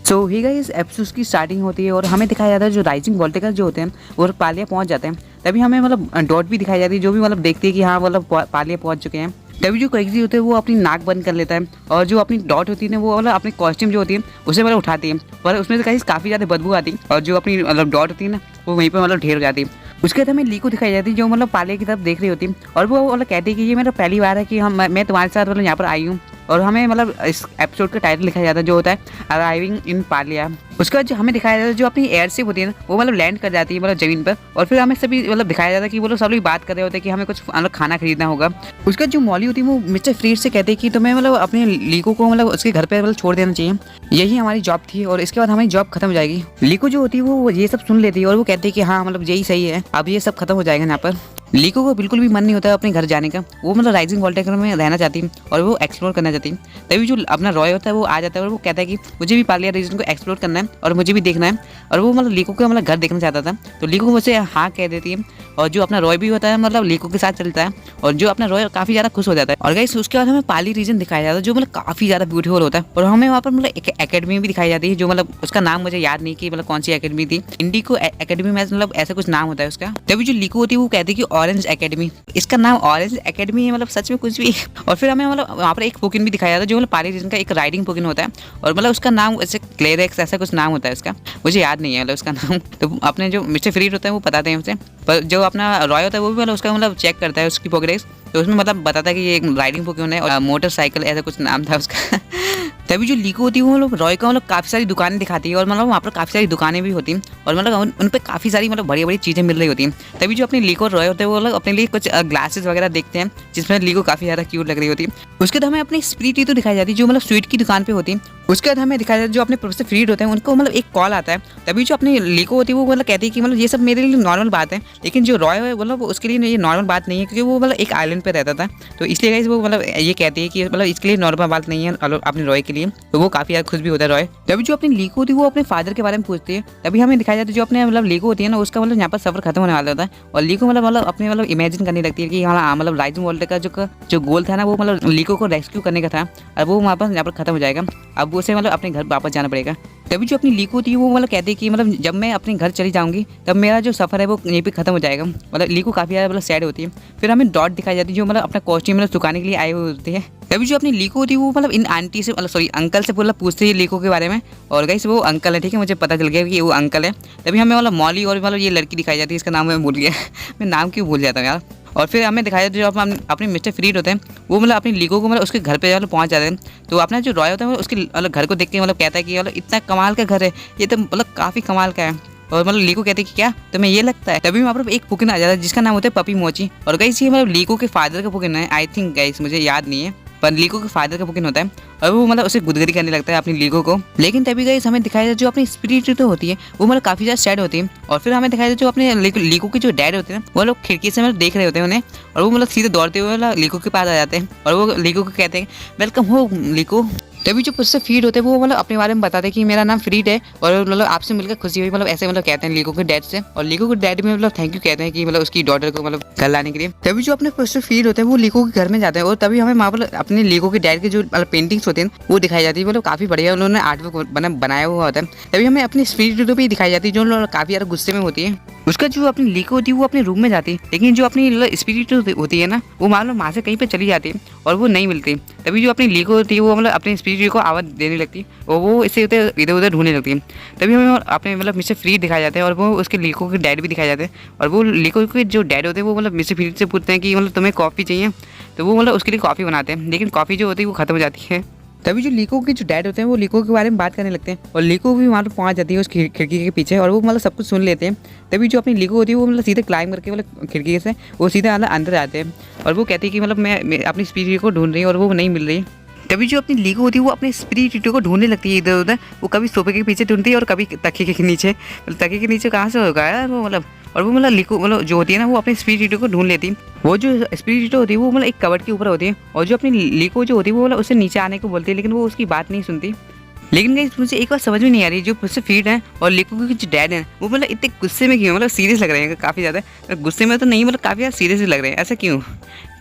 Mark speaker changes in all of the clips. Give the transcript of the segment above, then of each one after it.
Speaker 1: सो ही guys episode की starting होती है और हमें दिखाया जाता है जो राइजिंग वोल्टेकर जो होते हैं वो पालिया पहुंच जाते हैं। तभी हमें मतलब डॉट भी दिखाई जाती है जो भी मतलब देखती है कि हाँ मतलब पालिया पहुंच चुके हैं। तभी जो क्रेजी होते हैं वो अपनी नाक बंद कर लेता है और जो अपनी डॉट होती है ना वो मतलब अपनी कॉस्ट्यूम जो होती है उसे मतलब उठाती है, पर उसमें से कहीं काफ़ी ज़्यादा बदबू आती है और जो अपनी मतलब डॉट होती है ना वो वहीं पर मतलब ढेर हो जाती है। उसके बाद हमें ली को दिखाई जाती है जो मतलब पालिया की तरफ देख रही होती है और वो मतलब कहती है कि ये मेरा पहली बार है कि हम मैं तुम्हारे साथ मतलब यहाँ पर आई हूँ। और हमें मतलब इस एपिसोड का टाइटल लिखा जाता है जो होता है अराइविंग इन पालिया। उसके बाद जो हमें दिखाया जाता है जो अपनी एयरशिप होती है ना वो मतलब लैंड कर जाती है मतलब जमीन पर और फिर हमें सभी मतलब दिखाया जाता है कि वो लोग सब लोग बात कर रहे होते हैं कि हमें कुछ मतलब खाना खरीदना होगा। उसके बाद जो मॉली होती है वो मिस्टर फ्रीड से कहते हैं कि तुम्हें मतलब अपने लीको को मतलब उसके घर पे मतलब छोड़ देना चाहिए, यही हमारी जॉब थी और इसके बाद हमारी जॉब खत्म हो जाएगी। लीको जो होती है वो ये सब सुन लेती है और वो कहती है कि हाँ मतलब यही सही है, अब ये सब खत्म हो जाएगा यहाँ पर। लीको को बिल्कुल भी मन नहीं होता अपने घर जाने का, वो मतलब राइजिंग वोल्टेकर में रहना चाहती है और वो एक्सप्लोर करना चाहती है। तभी जो अपना रॉय होता है वो आ जाता है और वो कहता है कि मुझे भी पालिया रीजन को एक्सप्लोर करना है और मुझे भी देखना है। और वो मतलब लीको का मतलब घर देखना चाहता था तो लीको मुझसे हाँ कह देती है और जो अपना रॉय भी होता है मतलब लीको के साथ चलता है और जो अपना रॉय काफ़ी ज़्यादा खुश हो जाता है। और गाइस उसके बाद हमें पाली रीजन दिखाया जाता है जो मतलब काफ़ी ज़्यादा ब्यूटीफुल होता है और हमें वहाँ पर मतलब एक एकेडमी भी दिखाई जाती है जो मतलब उसका नाम मुझे याद नहीं कि मतलब कौन सी एकेडमी थी, इंडिको एकेडमी में मतलब ऐसा कुछ नाम होता है उसका। तभी जो लीको होती है वो कहती है कि ऑरेंज एकेडमी, इसका नाम ऑरेंज एकेडमी है मतलब सच में कुछ भी। और फिर हमें मतलब वहाँ पर एक पोकिन भी दिखाया जाता है जो मतलब पाली रीजन का एक राइडिंग पोकिन होता है और मतलब उसका नाम ऐसे क्लेरेक्स ऐसा कुछ नाम होता है उसका, मुझे याद नहीं है मतलब उसका नाम। तो अपने जो मिस्टर फ्रीड होता है वो बताते हैं उसे, पर जो अपना रॉय होता है वो भी मतलब उसका मतलब चेक करता है उसकी प्रोग्रेस, तो उसमें मतलब बताता है कि ये एक राइडिंग पोकेमोन है और मोटरसाइकिल ऐसा कुछ नाम था उसका। तभी जो लीको होती है वो मतलब रॉय का मतलब काफ़ी सारी दुकानें दिखाती है और मतलब वहाँ पर काफ़ी सारी दुकानें भी होती हैं और मतलब उन पर काफ़ी सारी मतलब बड़ी बड़ी चीज़ें मिल रही होती हैं। तभी जो अपने लीको और रॉय होते हैं वो लोग अपने लिए कुछ ग्लासेस वगैरह देखते हैं जिसमें लीको काफ़ी ज़्यादा क्यूट लग रही होती है। उसके बाद हमें अपनी स्प्रीटी तो दिखाई जाती है जो मतलब स्वीट की दुकान पर होती है। उसके बाद हमें दिखाया जाता है जो अपने प्रोफेसर फ्रीड होते हैं उनको मतलब एक कॉल आता है। तभी जो अपनी लीको होती है वो मतलब कहती है कि मतलब ये सब मेरे लिए नॉर्मल बात है, लेकिन जो रॉय है मतलब उसके लिए ये नॉर्मल बात नहीं है क्योंकि वो मतलब एक आइलैंड पे रहता था, तो इसलिए गाइस वो मतलब ये कहती है कि मतलब इसके लिए नॉर्मल बात नहीं है अपने रॉय के लिए, तो वो काफ़ी ज़्यादा खुश भी होता है रॉय। तभी जो अपनी लीको होती है वो अपने फादर के बारे में पूछती है। तभी हमें दिखाया जाता है जो अपने मतलब लीको होती है ना उसका मतलब यहाँ पर सफर खत्म होने वाला होता है और लीको मतलब अपने मतलब इमेजिन करने लगती है कि हाँ मतलब राइजिंग वोल्टेकर का जो गोल था ना वो मतलब लीको को रेस्क्यू करने का था और वो वहाँ पर यहाँ पर खत्म हो जाएगा, अब उसे मतलब अपने घर वापस जाना पड़ेगा। तभी जो अपनी लीको होती है वो मतलब कहती है कि मतलब जब मैं अपने घर चली जाऊंगी तब मेरा जो सफ़र है वो यहीं पे खत्म हो जाएगा, मतलब लीको काफ़ी ज़्यादा मतलब सैड होती है। फिर हमें डॉट दिखाई जाती है जो मतलब अपना कॉस्ट्यूम मतलब सुखाने के लिए आए हुए होते हैं। तभी जो अपनी लीको होती है वो मतलब इन आंटी से मतलब सॉरी अंकल से मतलब पूछती है लीको के बारे में और गाइस वो अंकल है, ठीक है, मुझे पता चल गया कि वो अंकल है। तभी हमें मतलब मॉली और मतलब ये लड़की दिखाई जाती है, इसका नाम मैं भूल गया मैं नाम क्यों भूल जाता हूँ यार। और फिर हमें दिखाया जाता है जो अपने मिस्टर फ्रीड होते हैं वो मतलब अपनी लीको को मतलब उसके घर पे मतलब पहुंच जाते हैं। तो अपना जो रॉय होता है उसके मतलब घर को देख के मतलब कहता है कि मतलब इतना कमाल का घर है, ये तो मतलब काफ़ी कमाल का है। और मतलब लीको कहते हैं कि क्या तुम्हें ये लगता है। तभी वहाँ पर एक पुकिन आ जाता है जिसका नाम होता है पपी मोची और गाइस ये मतलब लीको के फादर का पुकिन है आई थिंक गाइस, मुझे याद नहीं है, पर लीको के फादर का पुकिन होता है और वो मतलब उसे गुदगुदी करने लगता है अपनी लीको को। लेकिन तभी गाइस हमें दिखाया जाता है जो अपनी स्पिरिट तो होती है वो मतलब काफ़ी ज़्यादा सैड होती है। और फिर हमें दिखाया जाता है जो अपने लीको के जो डैड होते हैं वो लोग खिड़की से मतलब देख रहे होते हैं उन्हें और वो मतलब सीधे दौड़ते हुए लीको के पास आ जाते हैं और वो लीको को कहते हैं वेलकम हो लीको। तभी जो उससे फ्रीड होते हैं वो मतलब अपने बारे में बताते हैं कि मेरा नाम फ्रीड है और मतलब आपसे मिलकर खुशी हुई, मतलब ऐसे मतलब कहते हैं लीको के डैड से और लीको के डैड में मतलब थैंक यू कहते हैं कि मतलब उसकी डॉटर को मतलब घर लाने के लिए। तभी जो अपने प्रोफेसर फ्रीड होते हैं वो लीको के घर में जाते हैं और तभी हमें वहाँ पर अपने लीको के डैड के जो मतलब पेंटिंग्स होते हैं वो दिखाई जाती है, मतलब काफ़ी बढ़िया उन्होंने आर्टवर्क बनाया हुआ होता है। तभी हमें अपनी स्पिरिट भी दिखाई जाती है जो काफ़ी ज़्यादा गुस्से में होती है। उसका जो अपनी लीको होती है वो अपने रूम में जाती है, लेकिन जो अपनी स्पिरिट होती है ना वो मालूम वहाँ से कहीं पे चली जाती है और वो नहीं मिलती। तभी जो अपनी लीको होती है वो मतलब अपनी स्पिरिट को आवाज़ देने लगती है और वो इसे इधर उधर ढूंढने लगती है। तभी हमें अपने मतलब मिस्टर फ्रीड दिखाए जाते हैं और वो उसके लीको के डैड भी दिखाए जाते हैं और वो लीको के जो डैड होते हैं वो मतलब मिस्टर फ्रीड से पूछते हैं कि मतलब तुम्हें कॉफ़ी चाहिए, तो वो मतलब उसके लिए कॉफ़ी बनाते हैं, लेकिन कॉफ़ी जो होती है वो खत्म हो जाती है। तभी जो लीको के जो डैड होते हैं वो लीको के बारे में बात करने लगते हैं और लीको भी वहाँ पर पहुँच जाती है उस खिड़की के पीछे और वो मतलब सब कुछ सुन लेते हैं। तभी जो अपनी लीको होती है वो मतलब सीधे क्लाइंब करके मतलब खिड़की से वो सीधे अंदर जाते हैं और वो कहती है कि मतलब मैं अपनी स्पिरिट को ढूंढ रही हूँ और वो नहीं मिल रही। तभी जो अपनी लीको होती है वो अपने स्पिरिट को ढूंढने लगती है इधर उधर, वो कभी सोफे के पीछे ढूंढती है और कभी तकिए के नीचे, तकिए के नीचे कहाँ से होगा यार वो मतलब। और वो मतलब लीको मतलब जो होती है ना वो अपने स्पिरिट को ढूंढ लेती है, वो जो स्पिरिट होती है वो मतलब एक कबर्ड के ऊपर होती है और जो अपनी लीको जो होती है वो मतलब उससे नीचे आने को बोलती है, लेकिन वो उसकी बात नहीं सुनती। लेकिन गाइस मुझे एक बात समझ में नहीं आ रही, जो मुझसे फीड है और लीको के जो डैड हैं वो मतलब इतने गुस्से में क्यों, मतलब सीरियस लग रहे हैं काफ़ी ज़्यादा, गुस्से में तो नहीं मतलब काफ़ी ज़्यादा सीरियस लग रहे हैं, ऐसा क्यों।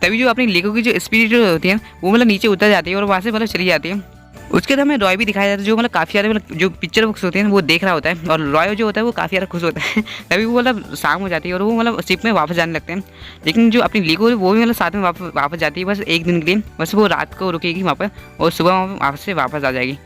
Speaker 1: तभी जो अपनी लीको की जो स्पिरिट होती है वो मतलब नीचे उतर जाती है और वहाँ से मतलब चली जाती है। उसके बाद हमें रॉय भी दिखाया जाता है, जो मतलब काफ़ी सारे मतलब जो पिक्चर बुक्स होते हैं वो देख रहा होता है, और रॉय जो होता है वो काफ़ी ज़्यादा खुश होता है। तभी वो मतलब शाम हो जाती है और वो मतलब शिप में वापस जाने लगते हैं। लेकिन जो अपनी लीको है वो भी मतलब साथ में वापस जाती है, बस एक दिन के लिए, बस वो रात को रुकेगी वहाँ पर और सुबह वापस से वापस आ जाएगी।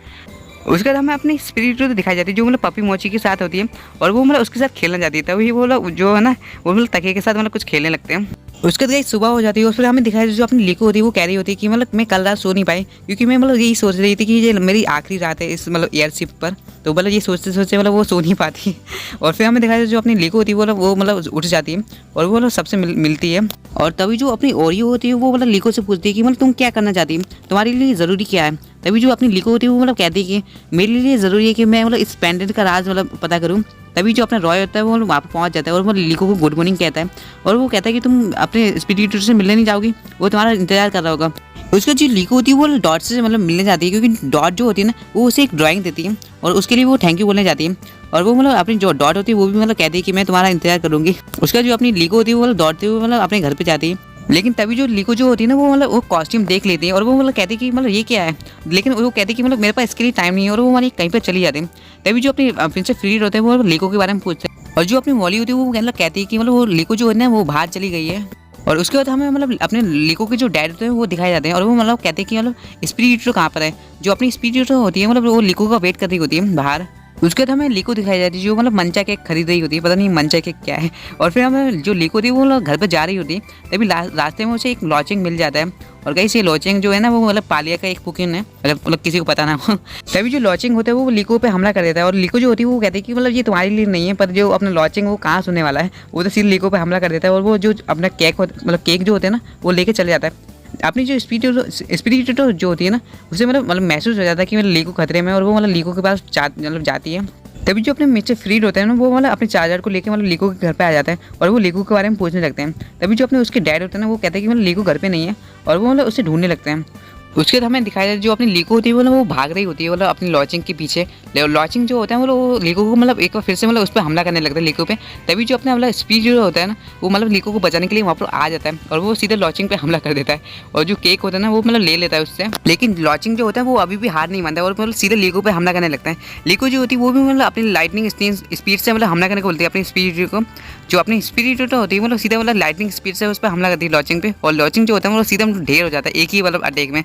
Speaker 1: उसके बाद हमें अपनी स्पिरिट तो दिखाई जाती है, जो मतलब पपी मोची के साथ होती है, और वो मतलब उसके साथ खेलना चाहती है। तभी वो लोग जो है ना वो मतलब तकिए के साथ मतलब कुछ खेलने लगते हैं। उसके बाद सुबह हो जाती है और फिर हमें दिखाया जो अपनी लीको होती है वो कह रही होती है कि मतलब मैं कल रात सो नहीं पाई, क्योंकि मैं मतलब यही सोच रही थी कि ये मेरी आखिरी रात है इस मतलब एयरशिप पर। तो मतलब ये सोचते सोचते मतलब वो सो नहीं पाती। और फिर हमें दिखाया जो अपनी लीको होती है वो मतलब उठ जाती है और वो मतलब सबसे मिलती है। और तभी जो अपनी ओरियो होती है वो मतलब लीको से पूछती है कि मतलब तुम क्या करना चाहती है, तुम्हारे लिए ज़रूरी क्या है। तभी जो अपनी लीको होती है वो मतलब कहती है कि मेरे लिए ज़रूरी है कि मैं मतलब इस पेंडेंट का राज मतलब पता करूँ। तभी जो अपना रॉय होता है वो वहाँ पर पहुँच जाता है और वो लीको को गुड मॉर्निंग कहता है, और वो कहता है कि तुम अपने स्पिरिट से मिलने नहीं जाओगी, वो तुम्हारा इंतजार कर रहा होगा। उसका जो लीको होती है वो डॉट से मतलब मिलने जाती है, क्योंकि डॉट जो होती है ना वो उसे एक ड्राइंग देती है और उसके लिए वो थैंक यू बोलने जाती है। और वो मतलब अपनी जो डॉट होती है वो भी मतलब कहती है कि मैं तुम्हारा इंतजार करूँगी। उसका जो अपनी लीको होती है वो मतलब दौड़ते हुए मतलब अपने घर पर जाती है। लेकिन तभी जो लीको जो होती है ना वो मतलब वो कॉस्ट्यूम देख लेती है और वो मतलब कहती है कि मतलब ये क्या है, लेकिन वो कहती है कि मतलब मेरे पास इसके लिए टाइम नहीं है, और वो मतलब कहीं पर चली जाती है। तभी जो अपनी प्रिंसेस फ्रीड होते हैं वो लीको के बारे में पूछते हैं, और जो अपनी मॉली होती है वो मतलब कहती है कि मतलब वो लीको जो है ना वो बाहर चली गई है। और उसके बाद हमें मतलब अपने लीको के जो डैड होते हैं वो दिखाए जाते हैं, और वो मतलब कहते हैं कि मतलब स्पिरिट कहाँ पर है। जो अपनी स्पिरिट होती है मतलब वो लीको का वेट कर रही होती है बाहर। उसके बाद हमें लीको दिखाई जाती है जो मतलब मंचा केक खरीद रही होती है, पता नहीं मंचा केक क्या है। और फिर हमें जो लीको होती है वो घर पर जा रही होती है, तभी रास्ते में उसे एक लॉचिंग मिल जाता है। और कहीं से लॉचिंग जो है ना वो मतलब पालिया का एक पुकिन है, मतलब किसी को पता ना हो। तभी जो लॉचिंग होता है वो लीको पे हमला कर देता है, और लीको जो होती है वो कहती है कि मतलब ये तुम्हारे लिए नहीं है, पर जो अपना लॉचिंग वो कहाँ सुनने वाला है, वो तो सीधे लीको पे हमला कर देता है। और वो जो अपना केक मतलब केक जो होते हैं ना वो लेके चले जाता है। अपनी जो स्पिरिट जो होती है ना उसे मतलब महसूस हो जाता है कि मतलब लीको खतरे में, और वो मतलब लीको के पास मतलब जाती है। तभी जो अपने मिस्टर फ्रीड होते हैं ना वो मतलब अपने चार्जर को लेकर मतलब लीको के घर पे आ जाता है, और वो लीको के बारे में पूछने लगते हैं। तभी जो अपने उसके डैड होते हैं ना वो कहते हैं कि मतलब लीको घर पे नहीं है, और वो मतलब उसे ढूंढने लगते हैं। उसके बाद हमें दिखाया जाता है जो अपनी लीको होती है वो भाग रही होती है मतलब अपनी लॉचिंग के पीछे। लॉचिंग जो होता है वो लीको को मतलब एक बार फिर से मतलब उस पर हमला करने लगता है लीको पे। तभी जो अपना मतलब स्पीड जो होता है ना वो मतलब लीको को बचाने के लिए वहाँ पर आ जाता है, और वो सीधे लॉचिंग पे हमला कर देता है। और जो केक होता है ना वो मतलब ले लेता है उससे, लेकिन लॉचिंग जो होता है वो अभी भी हार नहीं मानता और मतलब सीधे लीको पे हमला करने लगता है। लीको जो होती है वो भी मतलब अपनी लाइटनिंग स्पीड से मतलब हमला करने को बोलती है अपनी स्पीड को। जो अपनी स्पिरिट होती है मतलब सीधा मतलब लाइटनिंग स्पीड से उस पर हमला करती है लॉचिंग पे, और लॉचिंग जो होता है वो सीधा मतलब ढेर हो जाता है एक ही मतलब अटैक में।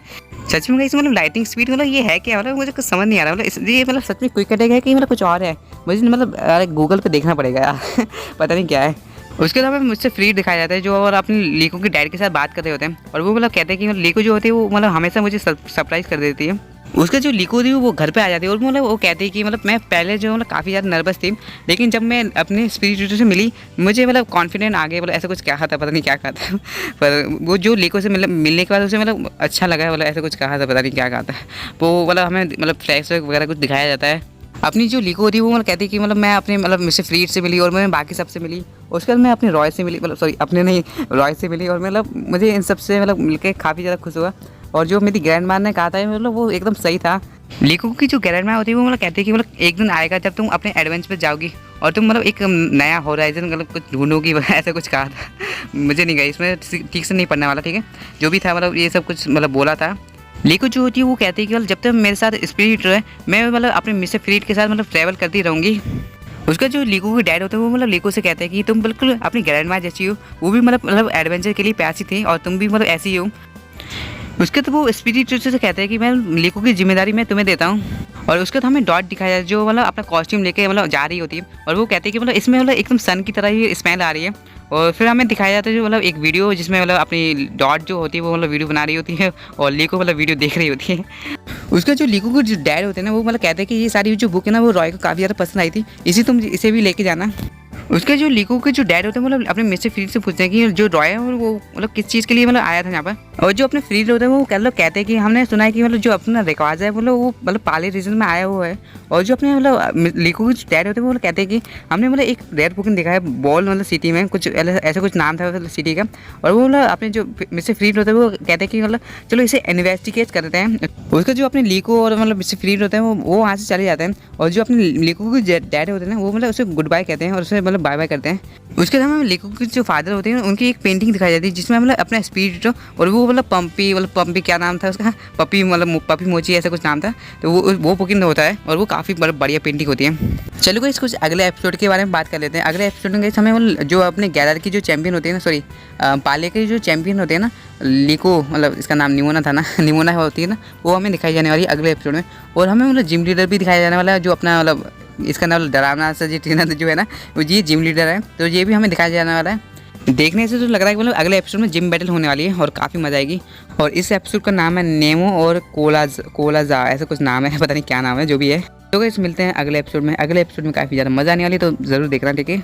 Speaker 1: सच में मतलब लाइटिंग स्पीड मतलब ये है क्या, मतलब मुझे कुछ समझ नहीं आ रहा, मतलब ये मतलब सच में क्विक अटैक है कि मतलब कुछ और है, मुझे मतलब गूगल पे देखना पड़ेगा यार। पता नहीं क्या है। उसके अलावा मुझसे फ्री दिखाया जाता है जो और अपने लीको के डैड के साथ बात कर रहे होते हैं, और वो मतलब कहते हैं कि लीको जो होती है वो मतलब हमेशा मुझे सरप्राइज़ कर देती है। उसका जो लीको थी वो घर पे आ जाती है, और मतलब वो कहती है कि मतलब मैं पहले जो मतलब काफ़ी ज़्यादा नर्वस थी, लेकिन जब मैं अपने स्पिरिट से मिली मुझे मतलब कॉन्फिडेंट आ गया, मतलब ऐसा कुछ कहा था, पता नहीं क्या कहा था। पर वो जो लीको से मतलब मिलने के बाद उसे मतलब अच्छा लगा, मतलब ऐसा कुछ कहा था, पता नहीं क्या कहा था। वो मतलब हमें मतलब फ्लैशबैक वगैरह कुछ दिखाया जाता है। अपनी जो लीको होती है वो मतलब कहती है कि मतलब मैं अपने मतलब मिस्टर फ्रीड से मिली और मैं बाकी सबसे मिली। उसके बाद मैं अपने रॉय से मिली, मतलब सॉरी अपने नहीं रॉय से मिली, और मतलब मुझे इन सब से मतलब मिलकर काफ़ी ज़्यादा खुश हुआ। और जो मेरी ग्रैंड माँ ने कहा था मतलब वो एकदम सही था। लीको की जो ग्रैंड माँ होती है वो मतलब कहती है कि मतलब एक दिन आएगा जब तुम अपने एडवेंचर पे जाओगी और तुम मतलब एक नया होराइजन मतलब कुछ ढूंढोगी, ऐसा कुछ कहा था। मुझे नहीं गया इसमें ठीक से नहीं पढ़ने वाला, ठीक है जो भी था मतलब ये सब कुछ मतलब बोला था। लीको जो होती है वो कहती है कि मतलब जब तक मेरे साथ स्पिरिट रहे मैं मतलब अपने मिस्टर फ्रीड के साथ मतलब ट्रैवल करती रहूँगी। उसका जो लीको के डैड होता है वो मतलब लीको से कहते हैं कि तुम बिल्कुल अपनी ग्रैंड माँ जैसी हो, वो भी मतलब एडवेंचर के लिए प्यासी थी और तुम भी मतलब ऐसी हो। उसके तो वो स्पिरिट से कहते हैं कि मैं लीको की जिम्मेदारी मैं तुम्हें देता हूँ। और उसके तो हमें डॉट दिखाया जाए जो मतलब अपना कॉस्ट्यूम लेके मतलब जा रही होती है, और वो कहती है कि मतलब इसमें मतलब एकदम सन की तरह ही स्मेल आ रही है। और फिर हमें दिखाया जाता है जो मतलब एक वीडियो जिसमें मतलब अपनी डॉट जो होती है वो मतलब वीडियो बना रही होती है और लीको मतलब वीडियो देख रही होती है। उसका जो लीको के जो डैड होते हैं ना वो मतलब कहते हैं कि ये सारी जो बुक है ना वो रॉय को काफ़ी ज़्यादा पसंद आई थी, इसी तुम इसे भी लेके जाना। उसके जो लीको के जो डैड होते हैं मतलब अपने मिस्टर फ्रीड से पूछते हैं कि जो रॉय है वो मतलब किस चीज़ के लिए मतलब आया था यहाँ पर। और जो अपने फ्रीड होते हैं वो कहते हैं कि हमने सुना है कि मतलब जो अपना रिकॉर्ड है वो मतलब पाले रीजन में आया हुआ है। और जो अपने मतलब लीको के डैड होते हैं वो कहते हैं कि हमने मतलब एक रेयर बुकिंग देखा है बॉल मतलब सिटी में, कुछ ऐसा कुछ नाम था मतलब सिटी का। और वो मतलब अपने जो मिस्टर फ्रीड होते हैं वो कहते हैं कि मतलब चलो इसे इन्वेस्टिगेट करते हैं। उसका जो अपने लीको और मतलब मिस्टर फ्रीड होते हैं वो वहाँ से चले जाते हैं, और जो अपने लीको के डैड होते हैं ना वो मतलब उसे गुड बाय कहते हैं और उसे मतलब बाय बाय करते हैं। उसके बाद हमें लीको के जो फादर होते हैं उनकी एक पेंटिंग दिखाई जाती है जिसमें मतलब अपना स्पिरिट और वो वो मतलब पम्पी क्या नाम था उसका, पपी मतलब पपी मोची ऐसा कुछ नाम था। तो वो पुकिन होता है और वो काफ़ी बढ़िया पेंटिंग होती है। चलो गाइस कुछ अगले एपिसोड के बारे में बात कर लेते हैं। अगले एपिसोड में गाइस हमें जो अपने गैलर की जो चैंपियन होती है ना, सॉरी पाले के जो चैंपियन होते हैं ना, लिको मतलब इसका नाम निमोना था ना निमोना होती है ना, वो हमें दिखाई जाने वाली है अगले एपिसोड में। और हमें मतलब जिम लीडर भी दिखाया जाने वाला है, जो अपना मतलब इसका नाम डरावना सा जी ट्रेनर जो है ना, वो जी जिम लीडर है। तो ये भी हमें दिखाया जाने वाला है। देखने से तो लग रहा है कि मतलब अगले एपिसोड में जिम बैटल होने वाली है और काफ़ी मजा आएगी। और इस एपिसोड का नाम है नेमो और कोलाजा ऐसा कुछ नाम है, पता नहीं क्या नाम है, जो भी है। तो गाइस मिलते हैं अगले एपिसोड में। अगले एपिसोड में काफ़ी ज़्यादा मज़ा आने वाली है, तो ज़रूर देखना, ठीक है।